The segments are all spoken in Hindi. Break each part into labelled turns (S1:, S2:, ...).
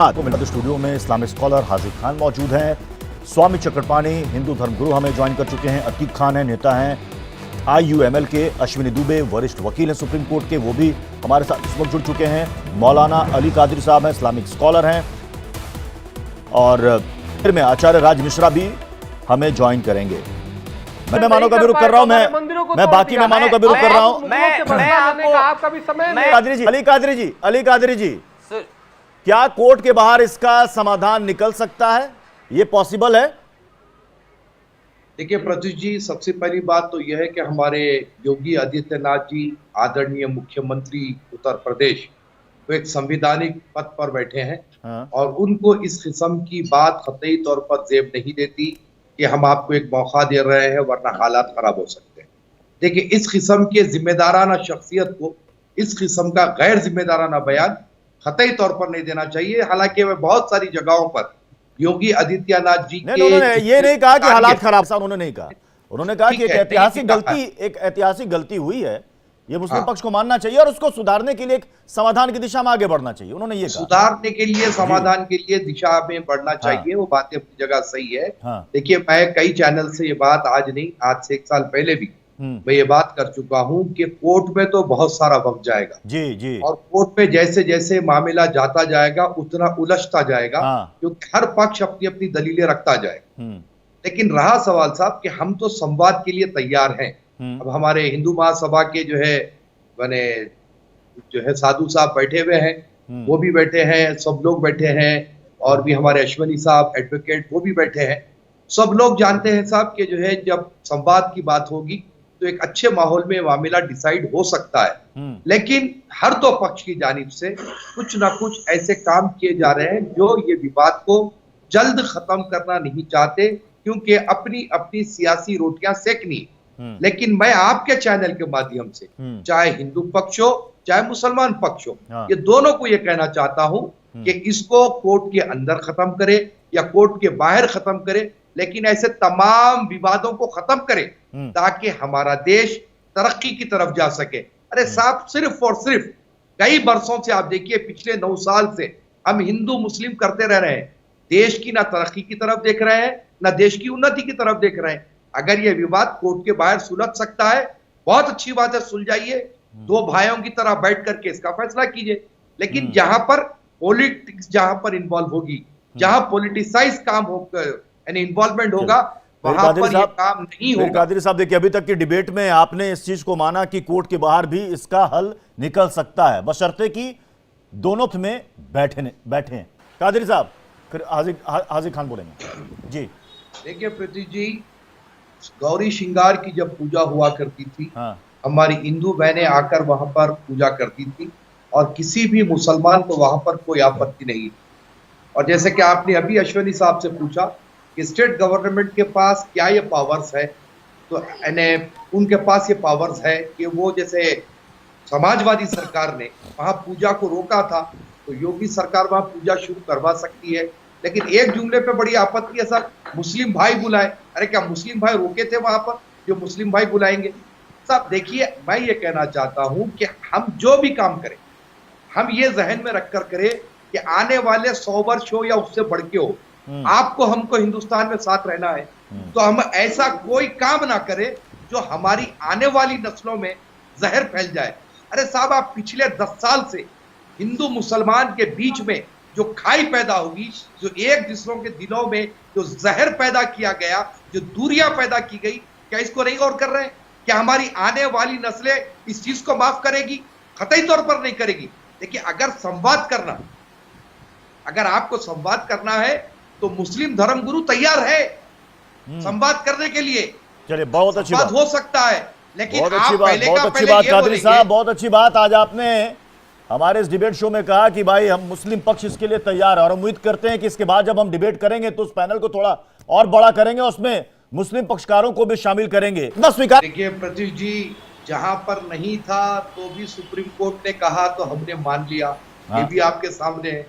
S1: स्टूडियो में इस्लामिक स्कॉलर हाजिर खान मौजूद हैं। स्वामी चक्रपाणी हिंदू धर्मगुरु हमें ज्वाइन कर चुके हैं। अतीक खान है, नेता हैं IUML के। अश्विनी दुबे वरिष्ठ वकील हैं सुप्रीम कोर्ट के, वो भी हमारे साथ इस वक्त जुड़ चुके हैं। मौलाना अली कादरी साहब हैं, इस्लामिक स्कॉलर हैं। और फिर में आचार्य राज मिश्रा भी हमें ज्वाइन करेंगे। मैं मेहमानों का भी रुख कर रहा हूं, मैं बाकी मेहमानों का भी रुख कर रहा हूं। अली कादरी जी, क्या कोर्ट के बाहर इसका समाधान निकल सकता है? ये पॉसिबल है?
S2: देखिए प्रत्युष जी, सबसे पहली बात तो यह है कि हमारे योगी आदित्यनाथ जी, आदरणीय मुख्यमंत्री उत्तर प्रदेश, तो एक संवैधानिक पद पर बैठे हैं।
S1: हाँ।
S2: और उनको इस किस्म की बात कतई तौर पर जेब नहीं देती कि हम आपको एक मौका दे रहे हैं वरना हालात खराब हो सकते हैं। देखिए, इस किस्म के जिम्मेदाराना शख्सियत को इस किस्म का गैर जिम्मेदाराना बयान कतई तौर पर नहीं देना चाहिए। हालांकि वह बहुत सारी जगहों पर योगी आदित्यनाथ जी के
S1: उन्होंने ये नहीं कहा कि हालात खराब साहब, उन्होंने नहीं कहा। उन्होंने कहा कि एक ऐतिहासिक गलती हुई है, ये मुस्लिम पक्ष को मानना चाहिए और उसको सुधारने के लिए एक समाधान की दिशा में आगे बढ़ना चाहिए। उन्होंने ये कहा
S2: सुधारने के लिए, समाधान के लिए दिशा में बढ़ना चाहिए। वो बातें अपनी जगह सही है। देखिए, मैं कई चैनल से ये बात आज नहीं, आज से 1 साल पहले भी मैं ये बात कर चुका हूं कि कोर्ट में तो बहुत सारा वक्त जाएगा
S1: जी।
S2: और कोर्ट में जैसे जैसे मामला जाता जाएगा उतना उलझता जाएगा, क्योंकि हर पक्ष अपनी अपनी दलीलें रखता जाएगा। लेकिन रहा सवाल साहब कि हम तो संवाद के लिए तैयार हैं। अब हमारे हिंदू महासभा के जो है साधु साहब बैठे हुए हैं, वो भी बैठे हैं, सब लोग बैठे हैं। और भी हमारे अश्विनी साहब एडवोकेट, वो भी बैठे हैं। सब लोग जानते हैं साहब कि जो है जब संवाद की बात होगी तो एक अच्छे माहौल में मामला डिसाइड हो सकता है। लेकिन हर दो पक्ष की जानिब से कुछ ना कुछ ऐसे काम किए जा रहे हैं जो ये विवाद को जल्द खत्म करना नहीं चाहते, क्योंकि अपनी अपनी सियासी रोटियां सेकनी। लेकिन मैं आपके चैनल के माध्यम से, चाहे हिंदू पक्ष हो चाहे मुसलमान पक्ष हो, ये दोनों को ये कहना चाहता हूं कि इसको कोर्ट के अंदर खत्म करे या कोर्ट के बाहर खत्म करे, लेकिन ऐसे तमाम विवादों को खत्म करे ताकि हमारा देश तरक्की की तरफ जा सके। अरे साहब, सिर्फ और सिर्फ कई वर्षों से आप देखिए, पिछले 9 साल से हम हिंदू मुस्लिम करते रह रहे हैं। देश की ना तरक्की की तरफ देख रहे हैं, ना देश की उन्नति की तरफ देख रहे हैं। अगर यह विवाद कोर्ट के बाहर सुलझ सकता है, बहुत अच्छी बात है, सुलझाइए। 2 भाइयों की तरह बैठ करके इसका फैसला कीजिए। लेकिन जहां पर पॉलिटिक्स जहां पर इन्वॉल्व होगी, जहां पॉलिटिसाइज काम होकर इन्वॉल्वमेंट होगा, वहां पर ये काम नहीं होगा।
S1: कादरी साहब, देखिए, अभी तक की डिबेट में आपने इस चीज को माना कि कोर्ट के बाहर भी इसका हल निकल सकता है, बशर्ते कि दोनों में बैठे हैं। कादरी साहब, फिर हाजिर खान बोलेंगे जी।
S2: देखिए पृथ्वी जी, गौरी श्रृंगार की जब पूजा हुआ करती थी, हमारी हिंदू बहनें आकर वहां पर पूजा करती थी और किसी भी मुसलमान को वहां पर कोई आपत्ति नहीं। और जैसे कि आपने अभी अश्विनी साहब से पूछा कि स्टेट गवर्नमेंट के पास क्या ये पावर्स है, तो उनके पास ये पावर्स है कि वो, जैसे समाजवादी सरकार ने वहां पूजा को रोका था, तो योगी सरकार वहां पूजा शुरू करवा सकती है। लेकिन एक जुमले पे बड़ी आपत्ति है सर, मुस्लिम भाई बुलाए। अरे क्या मुस्लिम भाई रोके थे वहां पर जो मुस्लिम भाई बुलाएंगे? साहब देखिए, मैं ये कहना चाहता हूं कि हम जो भी काम करें, हम ये जहन में रखकर करें कि आने वाले 100 वर्ष हो या उससे बढ़ के हो, आपको हमको हिंदुस्तान में साथ रहना है। तो हम ऐसा कोई काम ना करें जो हमारी आने वाली नस्लों में जहर फैल जाए। अरे साहब, आप पिछले 10 साल से हिंदू मुसलमान के बीच में जो खाई पैदा होगी, जो एक दूसरों के दिलों में जो जहर पैदा किया गया, जो दूरियां पैदा की गई, क्या इसको नहीं गौर कर रहे हैं? क्या हमारी आने वाली नस्लें इस चीज को माफ करेगी? कतई तौर पर नहीं करेगी। देखिए, अगर आपको संवाद करना है तो मुस्लिम धर्मगुरु तैयार है संवाद करने के लिए।
S1: चलिए, बहुत अच्छी बात
S2: हो सकता है, लेकिन
S1: बहुत अच्छी बात कादरी साहब, बहुत अच्छी बात। आज आपने हमारे इस डिबेट शो में कहा कि भाई हम मुस्लिम पक्ष इसके लिए तैयार है और उम्मीद करते हैं कि इसके बाद जब हम डिबेट करेंगे तो उस पैनल को थोड़ा और बड़ा करेंगे, उसमें मुस्लिम पक्षकारों को भी शामिल करेंगे। बस स्वीकार।
S2: देखिए प्रत्युष जी, जहां पर नहीं था तो भी सुप्रीम कोर्ट ने कहा तो हमने मान लिया। ये भी आपके सामने है।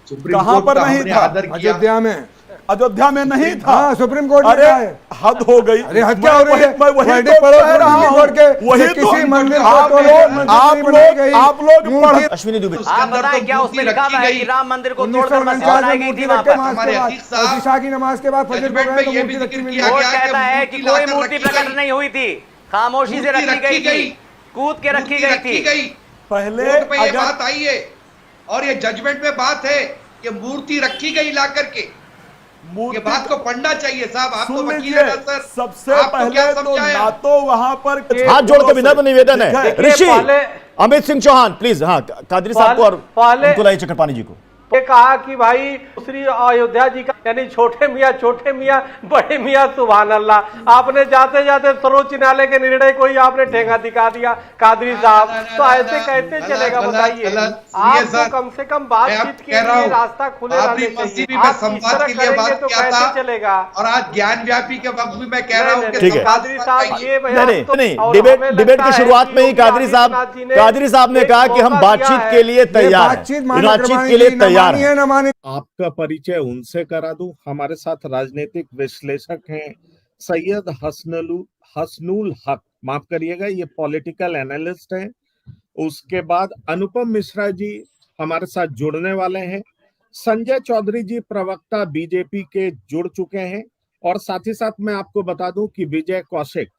S2: सुप्रीम
S3: कहां
S2: कोर्ट
S3: पर
S2: का
S3: नहीं
S2: हमने
S3: था?
S2: आदर किया।
S3: अयोध्या में अयोध्या में नहीं था।
S4: हाँ, सुप्रीम कोर्ट
S3: अरे
S4: में
S3: हद हो गई।
S4: अरे हद क्या हो रही है?
S3: मैं वही
S4: वर्डिक्ट
S3: तो
S4: पढ़ो
S3: कह रहा
S4: सुप्रीम
S3: हूं।
S4: कोर्ट के,
S3: वही
S4: कि
S3: तो
S4: किसी मंदिर को
S3: आप
S4: तोड़ो,
S3: लोग
S4: मस्जिद नहीं बनाई गई।
S3: आप लोग पढ़
S1: अश्विनी दुबे
S5: आप बताएं क्या उसमें लिखा हुआ है कि राम मंदिर को तोड़कर मस्जिद
S4: 1949
S5: बनाई
S4: में
S5: गई
S4: मूर्ति
S5: थी वहां
S4: रख के
S5: पर?
S4: नमाज के
S2: हमारे
S4: बाद
S2: अतीक साहब,
S4: और इशा की नमाज के बाद फजर
S2: जजमेंट
S4: को
S2: में
S4: गए तो
S2: ये भी
S4: मूर्ति
S2: जिक्र
S4: रखी मिली।
S2: किया
S5: कोर्ट
S2: गया
S5: कहता है कि कोई
S2: लाकर
S5: मूर्ति
S2: रखी
S5: प्रकट
S2: गई।
S5: नहीं हुई थी, खामोशी से
S2: मूर्ति
S5: रखी गई थी, कूद के रखी गई थी।
S3: पहले
S2: कोर्ट में ये
S3: अगर
S2: बात आई है और ये जजमेंट में बात है कि मूर्ति रखी गई ला करके। ये बात को पढ़ना चाहिए साहब, आप तो
S3: सुन
S2: वकील
S3: लीजिए,
S2: है ना सर,
S3: सबसे
S2: आपको
S3: पहले
S2: क्या
S3: तो
S2: समझाया?
S3: ना तो वहां पर
S1: हाथ जोड़ के विनम्र निवेदन है
S3: देखिए,
S1: ऋषि
S6: पहले-
S1: अमित सिंह चौहान प्लीज। हाँ, कादरी साहब को और
S6: पहले-
S1: उनको लाइए चक्रपाणी जी को।
S6: ये कहा कि भाई दूसरी अयोध्या जी का यानी छोटे मियाँ बड़े मियाँ सुभान अल्लाह। आपने जाते जाते सर्वोच्च न्यायालय के निर्णय को ही आपने ठेंगा दिखा दिया कादरी साहब। तो ऐसे कैसे चलेगा बताइए? आपको कम से कम बातचीत के लिए रास्ता खुले रहने चाहिए। आप इस तरह करेंगे तो कैसे चलेगा?
S2: और आज ज्ञान व्यापी के वक्त भी मैं कह रहा हूँ
S1: ठीक है।
S6: कादरी साहब ये
S1: नहीं, डिबेट की शुरुआत में ही कादरी साहब ने कहा कि हम बातचीत के लिए तैयार हैं, बातचीत के लिए तैयार
S4: है ना मानी।
S7: आपका परिचय उनसे करा दूं। हमारे साथ राजनीतिक विश्लेषक हैं सैयद हसनुल हक, माफ करिएगा, ये पॉलिटिकल एनालिस्ट हैं। उसके बाद अनुपम मिश्रा जी हमारे साथ जुड़ने वाले हैं। संजय चौधरी जी प्रवक्ता बीजेपी के जुड़ चुके हैं। और साथ ही साथ मैं आपको बता दूं कि विजय कौशिक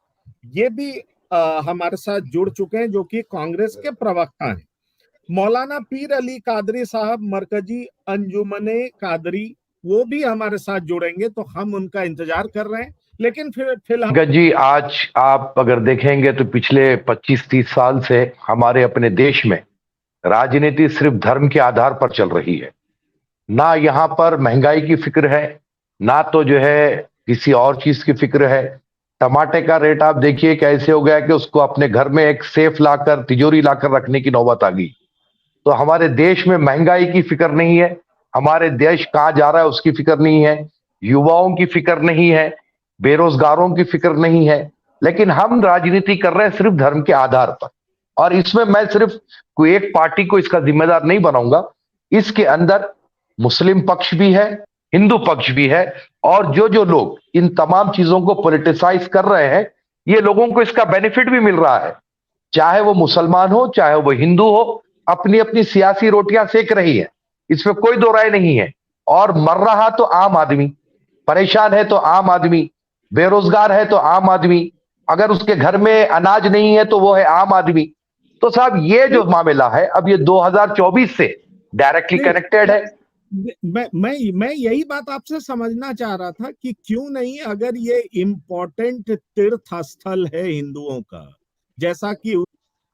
S7: ये भी हमारे साथ जुड़ चुके हैं, जो कि कांग्रेस के प्रवक्ता हैं। मौलाना पीर अली कादरी साहब मरकजी अंजुमने कादरी वो भी हमारे साथ जुड़ेंगे, तो हम उनका इंतजार कर रहे हैं। लेकिन फिलहाल
S8: जी, आज आप अगर देखेंगे तो पिछले 25-30 साल से हमारे अपने देश में राजनीति सिर्फ धर्म के आधार पर चल रही है। ना यहाँ पर महंगाई की फिक्र है, ना तो जो है किसी और चीज की फिक्र है। टमाटे का रेट आप देखिए कैसे हो गया कि उसको अपने घर में एक सेफ लाकर, तिजोरी लाकर रखने की नौबत आ गई। तो हमारे देश में महंगाई की फिक्र नहीं है, हमारे देश कहाँ जा रहा है उसकी फिक्र नहीं है, युवाओं की फिक्र नहीं है, बेरोजगारों की फिक्र नहीं है। लेकिन हम राजनीति कर रहे हैं सिर्फ धर्म के आधार पर। और इसमें मैं सिर्फ कोई एक पार्टी को इसका जिम्मेदार नहीं बनाऊंगा। इसके अंदर मुस्लिम पक्ष भी है, हिंदू पक्ष भी है, और जो लोग इन तमाम चीजों को पॉलिटिसाइज कर रहे हैं, ये लोगों को इसका बेनिफिट भी मिल रहा है। चाहे वो मुसलमान हो, चाहे वो हिंदू हो, अपनी अपनी सियासी रोटियां सेक रही है, इसमें कोई दो राय नहीं है। और मर रहा तो आम आदमी, परेशान है तो आम आदमी, बेरोजगार है तो आम आदमी, अगर उसके घर में अनाज नहीं है तो वो है आम आदमी। तो साहब ये जो मामला है अब ये 2024 से डायरेक्टली कनेक्टेड है।
S7: मैं यही बात आपसे समझना चाह रहा था कि क्यों नहीं, अगर ये इम्पोर्टेंट तीर्थ स्थल है हिंदुओं का, जैसा कि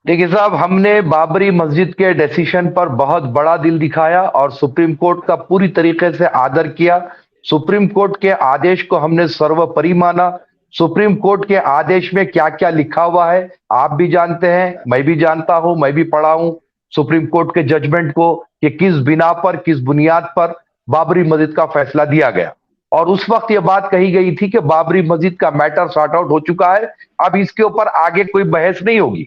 S8: देखिए साहब, हमने बाबरी मस्जिद के डिसीजन पर बहुत बड़ा दिल दिखाया और सुप्रीम कोर्ट का पूरी तरीके से आदर किया। सुप्रीम कोर्ट के आदेश को हमने सर्वोपरि माना। सुप्रीम कोर्ट के आदेश में क्या क्या लिखा हुआ है आप भी जानते हैं, मैं भी जानता हूं, मैं भी पढ़ा हूं सुप्रीम कोर्ट के जजमेंट को कि किस बिना पर, किस बुनियाद पर बाबरी मस्जिद का फैसला दिया गया। और उस वक्त ये बात कही गई थी कि बाबरी मस्जिद का मैटर सॉर्ट आउट हो चुका है, अब इसके ऊपर आगे कोई बहस नहीं होगी।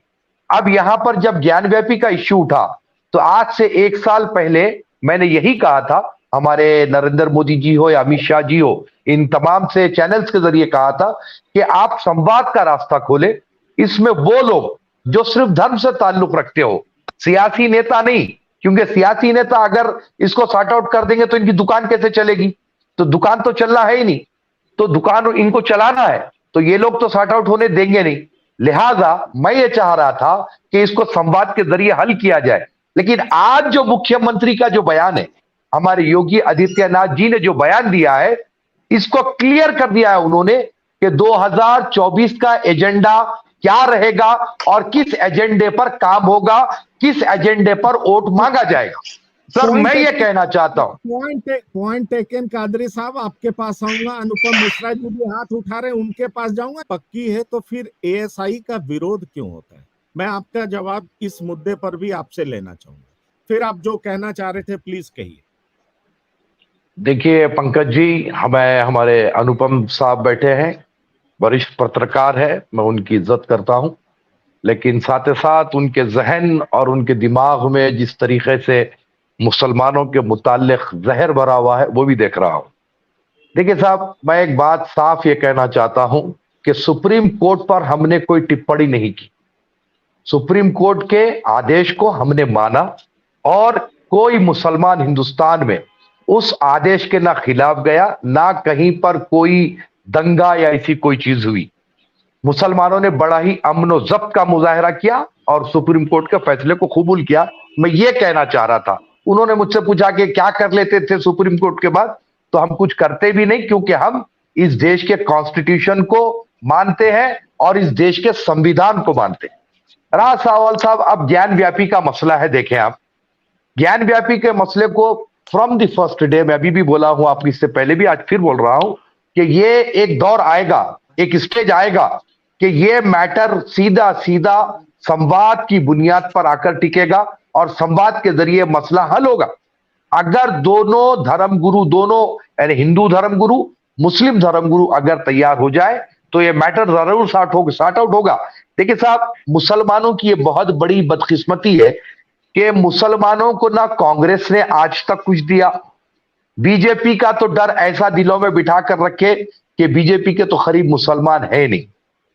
S8: अब यहां पर जब ज्ञानव्यापी का इश्यू उठा तो आज से 1 साल पहले मैंने यही कहा था, हमारे नरेंद्र मोदी जी हो या अमित शाह जी हो, इन तमाम से चैनल्स के जरिए कहा था कि आप संवाद का रास्ता खोले। इसमें वो लोग जो सिर्फ धर्म से ताल्लुक रखते हो, सियासी नेता नहीं, क्योंकि सियासी नेता अगर इसको सॉर्ट आउट कर देंगे तो इनकी दुकान कैसे चलेगी? तो दुकान तो चलना है ही नहीं, तो दुकान इनको चलाना है, तो ये लोग तो सॉर्ट आउट होने देंगे नहीं। लिहाजा मैं ये चाह रहा था कि इसको संवाद के जरिए हल किया जाए। लेकिन आज जो मुख्यमंत्री का जो बयान है, हमारे योगी आदित्यनाथ जी ने जो बयान दिया है, इसको क्लियर कर दिया है उन्होंने कि 2024 का एजेंडा क्या रहेगा और किस एजेंडे पर काम होगा, किस एजेंडे पर वोट मांगा जाएगा। सर मैं ये कहना चाहता हूं।
S7: पॉइंट टेकन कादरी साहब, आपके पास आऊंगा। अनुपम मिश्रा जी भी हाथ उठा रहे हैं, उनके पास जाऊंगा। पक्की है तो फिर एएसआई का विरोध क्यों होता है? मैं आपका जवाब इस मुद्दे पर भी आपसे लेना चाहूंगा। फिर आप जो कहना चाह रहे थे प्लीज कहिए।
S8: देखिए पंकज जी, हमारे अनुपम साहब बैठे हैं, वरिष्ठ पत्रकार है, मैं उनकी इज्जत करता हूं, लेकिन साथ ही साथ उनके जहन और उनके दिमाग में जिस तरीके से मुसलमानों के मुताल्लिक जहर भरा हुआ है वो भी देख रहा हूं। देखिए साहब, मैं एक बात साफ ये कहना चाहता हूं कि सुप्रीम कोर्ट पर हमने कोई टिप्पणी नहीं की। सुप्रीम कोर्ट के आदेश को हमने माना और कोई मुसलमान हिंदुस्तान में उस आदेश के ना खिलाफ गया, ना कहीं पर कोई दंगा या ऐसी कोई चीज हुई। मुसलमानों ने बड़ा ही अमन और जब्त का मुजाहरा किया और सुप्रीम कोर्ट के फैसले को कबूल किया। मैं ये कहना चाह रहा था। उन्होंने मुझसे पूछा कि क्या कर लेते थे सुप्रीम कोर्ट के बाद, तो हम कुछ करते भी नहीं, क्योंकि हम इस देश के कॉन्स्टिट्यूशन को मानते हैं और इस देश के संविधान को मानते हैं। रहा सवाल साहब अब ज्ञान व्यापी का मसला है। देखें आप, ज्ञान व्यापी के मसले को फ्रॉम द फर्स्ट डे, मैं अभी भी बोला हूं, आपकी इससे पहले भी, आज फिर बोल रहा हूं कि ये एक दौर आएगा, एक स्टेज आएगा कि ये मैटर सीधा सीधा संवाद की बुनियाद पर आकर टिकेगा और संवाद के जरिए मसला हल होगा। अगर दोनों धर्मगुरु, दोनों यानी हिंदू धर्मगुरु, मुस्लिम धर्मगुरु अगर तैयार हो जाए तो ये मैटर जरूर सॉर्ट आउट होगा। देखिए साहब, मुसलमानों की ये बहुत बड़ी बदकिस्मती है कि मुसलमानों को ना कांग्रेस ने आज तक कुछ दिया, बीजेपी का तो डर ऐसा दिलों में बिठा कर रखे कि बीजेपी के तो करीब मुसलमान है नहीं।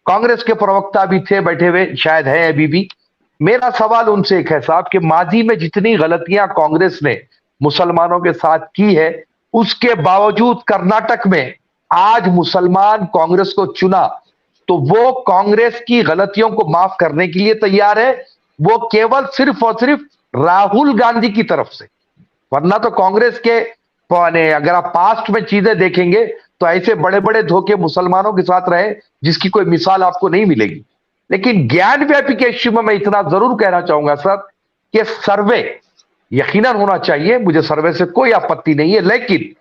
S8: कांग्रेस के प्रवक्ता भी थे बैठे हुए, शायद है अभी भी। मेरा सवाल उनसे एक है साहब कि माजी में जितनी गलतियां कांग्रेस ने मुसलमानों के साथ की है, उसके बावजूद कर्नाटक में आज मुसलमान कांग्रेस को चुना तो वो कांग्रेस की गलतियों को माफ करने के लिए तैयार है, वो केवल सिर्फ और सिर्फ राहुल गांधी की तरफ से। वरना तो कांग्रेस के अगर आप पास्ट में चीजें देखेंगे तो ऐसे बड़े बड़े धोखे मुसलमानों के साथ रहे जिसकी कोई मिसाल आपको नहीं मिलेगी। लेकिन ज्ञान व्यापी के इश्यू में मैं इतना जरूर कहना चाहूंगा सर कि सर्वे यकीनन होना चाहिए, मुझे सर्वे से कोई आपत्ति नहीं है, लेकिन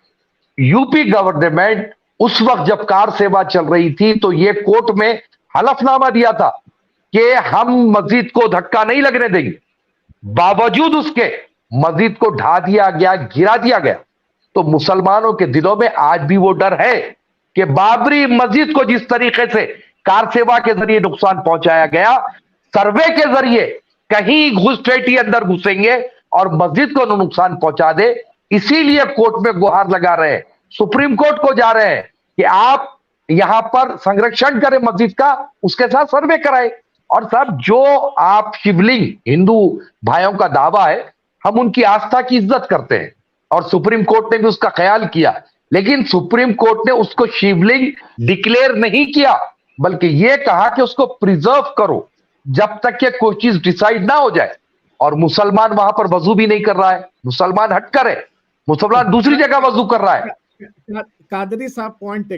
S8: यूपी गवर्नमेंट उस वक्त जब कार सेवा चल रही थी तो ये कोर्ट में हलफनामा दिया था कि हम मस्जिद को धक्का नहीं लगने देंगे, बावजूद उसके मस्जिद को ढा दिया गया, गिरा दिया गया। तो मुसलमानों के दिलों में आज भी वो डर है कि बाबरी मस्जिद को जिस तरीके से कार सेवा के जरिए नुकसान पहुंचाया गया, सर्वे के जरिए कहीं घुसपैठी अंदर घुसेंगे और मस्जिद को नुकसान पहुंचा दे। इसीलिए कोर्ट में गुहार लगा रहे हैं, सुप्रीम कोर्ट को जा रहे हैं कि आप यहां पर संरक्षण करें मस्जिद का, उसके साथ सर्वे कराएं। और साहब, जो आप शिवलिंग हिंदू भाइयों का दावा है, हम उनकी आस्था की इज्जत करते हैं और सुप्रीम कोर्ट ने भी उसका ख्याल किया, लेकिन सुप्रीम कोर्ट ने उसको शिवलिंग डिक्लेयर नहीं किया, बल्कि यह कहा कि उसको प्रिजर्व करो जब तक कि कोई चीज डिसाइड ना हो जाए। और मुसलमान वहां पर वजू भी नहीं कर रहा है, मुसलमान हटकर है, मुसलमान दूसरी जगह वजू कर रहा है।
S9: कादरी साहब, पॉइंट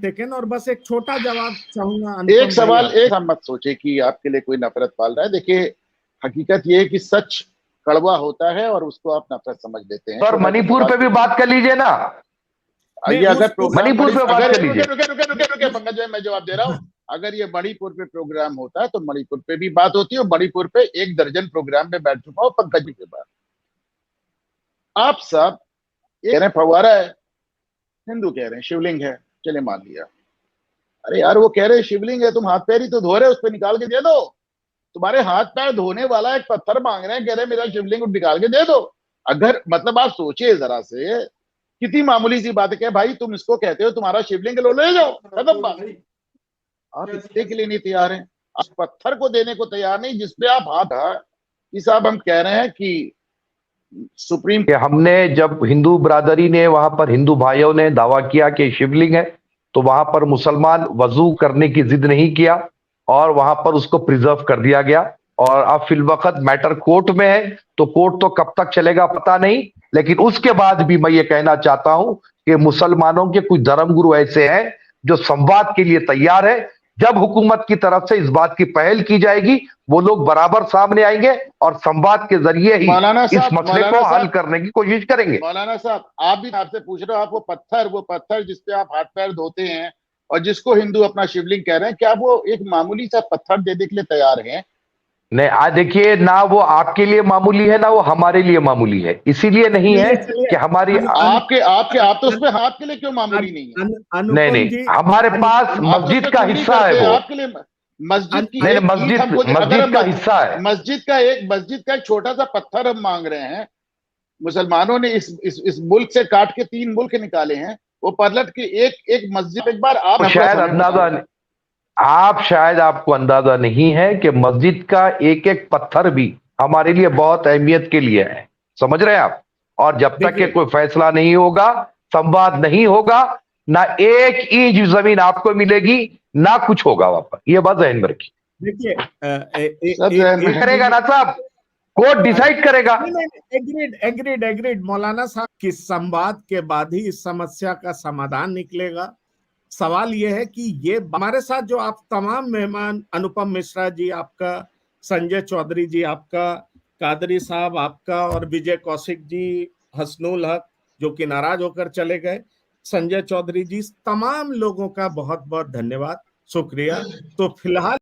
S9: टेकन। और बस एक छोटा जवाब चाहूंगा।
S10: एक सवाल, एक मत सोचे कि आपके लिए कोई नफरत पाल रहा है। देखिए, हकीकत ये है कि सच कड़वा होता है और उसको आप नफरत समझ लेते हैं।
S8: सर, मणिपुर पे भी बात कर लीजिए ना,
S10: आइए, अगर
S8: मणिपुर पे बात कर लीजिए।
S10: रुके पंकज भाई, मैं जवाब दे रहा हूँ। अगर ये मणिपुर पे प्रोग्राम होता है तो मणिपुर पे भी बात होती है। मणिपुर पे 1 दर्जन प्रोग्राम में बैठ चुका हूं पंकज जी के बाद। आप सब कह रहे हैं फव्वारा है, हिंदू कह रहे हैं शिवलिंग है, चले मान लिया। अरे यार, वो कह रहे हैं शिवलिंग है, तुम हाथ पैर ही तो धो रहे हो, उस पर निकाल के दे दो। तुम्हारे हाथ पैर धोने वाला एक पत्थर मांग रहे हैं, कह रहे हैं मेरा शिवलिंग निकाल के दे दो। अगर मतलब आप सोचिए जरा से, कितनी मामूली सी बात है कि भाई तुम इसको कहते हो तुम्हारा शिवलिंग लो, ले जाओ, खत्म बात। आप इसके लिए नहीं तैयार हैं, आप पत्थर को देने को तैयार नहीं जिसपे आप हाथ। साहब, हम कह रहे हैं कि सुप्रीम,
S8: हमने जब हिंदू बरादरी ने, वहां पर हिंदू भाइयों ने दावा किया कि शिवलिंग है, तो वहां पर मुसलमान वजू करने की जिद नहीं किया और वहां पर उसको प्रिजर्व कर दिया गया। और अब फिल वक्त मैटर कोर्ट में है, तो कोर्ट तो कब तक चलेगा पता नहीं, लेकिन उसके बाद भी मैं ये कहना चाहता हूं कि मुसलमानों के कुछ धर्मगुरु ऐसे हैं जो संवाद के लिए तैयार है। जब हुकूमत की तरफ से इस बात की पहल की जाएगी, वो लोग बराबर सामने आएंगे और संवाद के जरिए ही इस मसले को हल करने की कोशिश करेंगे।
S10: मौलाना साहब, आप भी आपसे पूछ रहे हो, आप वो पत्थर जिसपे आप हाथ पैर धोते हैं और जिसको हिंदू अपना शिवलिंग कह रहे हैं, क्या वो एक मामूली सा पत्थर देने के लिए तैयार हैं?
S8: नहीं, देखिए, ना वो आपके लिए मामूली है, ना वो हमारे लिए मामूली है। इसीलिए नहीं है कि हमारी
S10: आप तो उसमें हाथ के लिए क्यों मामूली नहीं है?
S8: नहीं, हमारे पास मस्जिद का हिस्सा है वो।
S10: आपके लिए मस्जिद की
S8: मस्जिद का हिस्सा है।
S10: मस्जिद का एक छोटा सा पत्थर हम मांग रहे हैं। मुसलमानों ने इस मुल्क से काट के 3 मुल्क निकाले हैं, वो पलट के एक मस्जिद एक बार आप
S8: शायद आपको अंदाजा नहीं है कि मस्जिद का एक एक पत्थर भी हमारे लिए बहुत अहमियत के लिए है, समझ रहे हैं आप। और जब तक के कोई फैसला नहीं होगा, संवाद नहीं होगा, ना एक इंच जमीन आपको मिलेगी, ना कुछ होगा वापस। ये बात ध्यान में रखिए।
S9: देखिए
S8: करेगा ना साहब, कोर्ट डिसाइड करेगा।
S9: एग्रीड मौलाना साहब कि संवाद के बाद ही इस समस्या का समाधान निकलेगा। सवाल यह है कि ये हमारे साथ जो आप तमाम मेहमान, अनुपम मिश्रा जी आपका, संजय चौधरी जी आपका, कादरी साहब आपका, और विजय कौशिक जी, हसनुल हक जो कि नाराज होकर चले गए, संजय चौधरी जी, तमाम लोगों का बहुत बहुत धन्यवाद, शुक्रिया। तो फिलहाल